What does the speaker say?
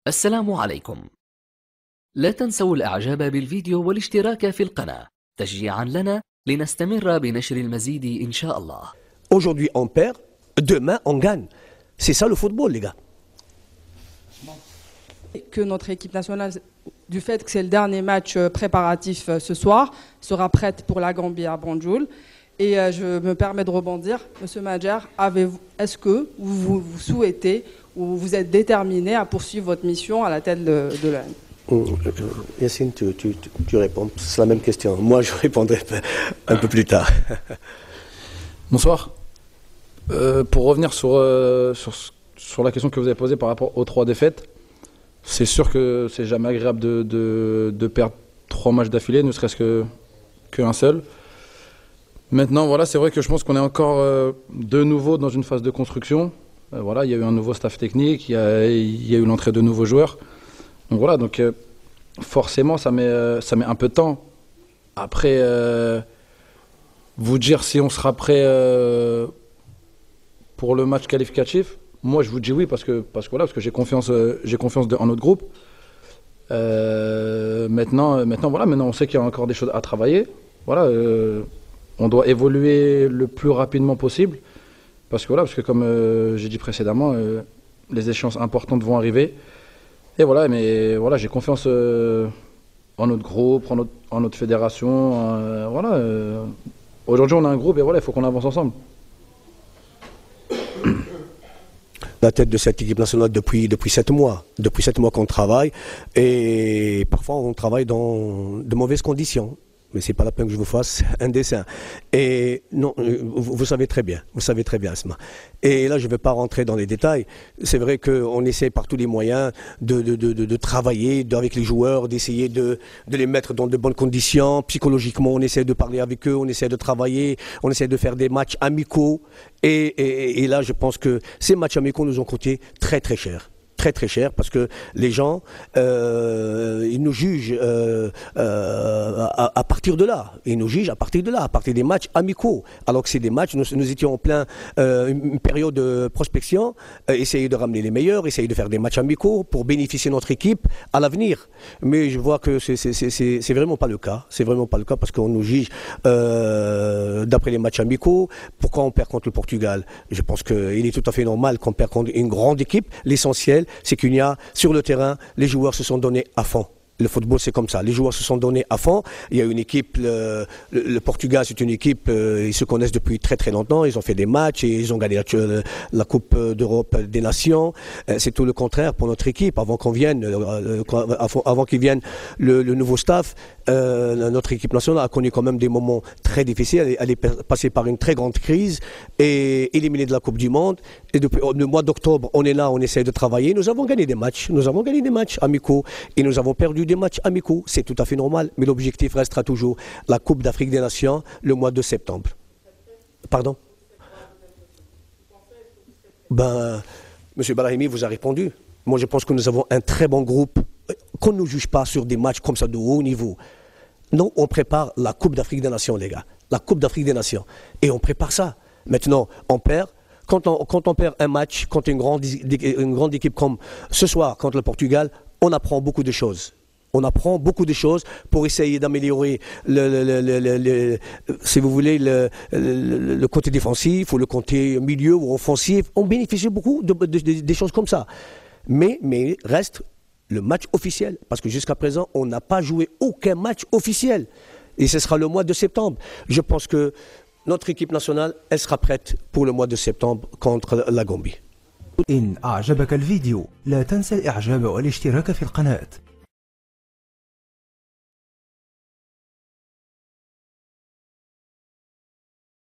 السلام عليكم. لا تنسوا الإعجاب بالفيديو والاشتراك في القناة تشجيعا لنا لنستمر بنشر المزيد إن شاء الله. Aujourd'hui on perd, demain on gagne. C'est ça le football les gars. Que notre équipe nationale, du fait que c'est le dernier match préparatif ce soir, sera prête pour la Gambie à Banjul. Et je me permets de rebondir. Monsieur Madjer, est-ce que vous souhaitez ou vous êtes déterminé à poursuivre votre mission à la tête de l'OM? Yacine, tu réponds. C'est la même question. Moi, je répondrai un peu plus tard. Bonsoir. Pour revenir sur la question que vous avez posée par rapport aux 3 défaites, c'est sûr que c'est jamais agréable de perdre 3 matchs d'affilée, ne serait-ce qu'un seul. Maintenant, voilà, c'est vrai que je pense qu'on est encore de nouveau dans une phase de construction. Voilà, il y a eu un nouveau staff technique, il y a eu l'entrée de nouveaux joueurs. Donc voilà, forcément, ça met un peu de temps. Après, vous dire si on sera prêt pour le match qualificatif, moi je vous dis oui parce que j'ai confiance en notre groupe. Maintenant, on sait qu'il y a encore des choses à travailler. Voilà, on doit évoluer le plus rapidement possible parce que comme j'ai dit précédemment, les échéances importantes vont arriver. Et voilà, mais voilà, j'ai confiance en notre groupe, en notre fédération. Aujourd'hui, on a un groupe et voilà, il faut qu'on avance ensemble. La tête de cette équipe nationale depuis 7 mois. Depuis 7 mois qu'on travaille et parfois on travaille dans de mauvaises conditions. Mais c'est pas la peine que je vous fasse un dessin. Et non, vous savez très bien, Asma. Et là, je ne vais pas rentrer dans les détails. C'est vrai qu'on essaie par tous les moyens de travailler avec les joueurs, d'essayer de les mettre dans de bonnes conditions. Psychologiquement, on essaie de parler avec eux, on essaie de travailler, on essaie de faire des matchs amicaux. Et là, je pense que ces matchs amicaux nous ont coûté très très cher. Très cher parce que les gens ils nous jugent à partir de là. Ils nous jugent à partir de là, à partir des matchs amicaux. Alors que c'est des matchs, nous étions en plein une période de prospection, essayer de ramener les meilleurs, essayer de faire des matchs amicaux pour bénéficier de notre équipe à l'avenir. Mais je vois que c'est vraiment pas le cas. C'est vraiment pas le cas parce qu'on nous juge d'après les matchs amicaux. Pourquoi on perd contre le Portugal? Je pense qu'il est tout à fait normal qu'on perd contre une grande équipe. L'essentiel, c'est qu'il y a sur le terrain, les joueurs se sont donnés à fond. Le football, c'est comme ça. Les joueurs se sont donnés à fond. Il y a une équipe, le Portugal, c'est une équipe, ils se connaissent depuis très très longtemps. Ils ont fait des matchs et ils ont gagné la Coupe d'Europe des Nations. C'est tout le contraire pour notre équipe. Avant qu'il vienne le nouveau staff, notre équipe nationale a connu quand même des moments très difficiles. Elle est passée par une très grande crise et éliminée de la Coupe du Monde. Et depuis le mois d'octobre, on est là, on essaie de travailler. Nous avons gagné des matchs. Nous avons gagné des matchs amicaux et nous avons perdu des matchs amicaux, c'est tout à fait normal, mais l'objectif restera toujours la Coupe d'Afrique des Nations le mois de septembre. Pardon? Monsieur Brahimi vous a répondu. Moi, je pense que nous avons un très bon groupe, qu'on ne nous juge pas sur des matchs comme ça de haut niveau. Non, on prépare la Coupe d'Afrique des Nations, les gars. La Coupe d'Afrique des Nations. Et on prépare ça. Maintenant, on perd. Quand on perd un match contre une grande équipe comme ce soir contre le Portugal, on apprend beaucoup de choses. On apprend beaucoup de choses pour essayer d'améliorer, si vous voulez, le côté défensif ou le côté milieu ou offensif. On bénéficie beaucoup des choses comme ça. Mais reste le match officiel. Parce que jusqu'à présent, on n'a pas joué aucun match officiel. Et ce sera le mois de septembre. Je pense que notre équipe nationale, elle sera prête pour le mois de septembre contre la Gambie. إن أعجبك الفيديو لا تنسى الإعجاب والاشتراك في القناة.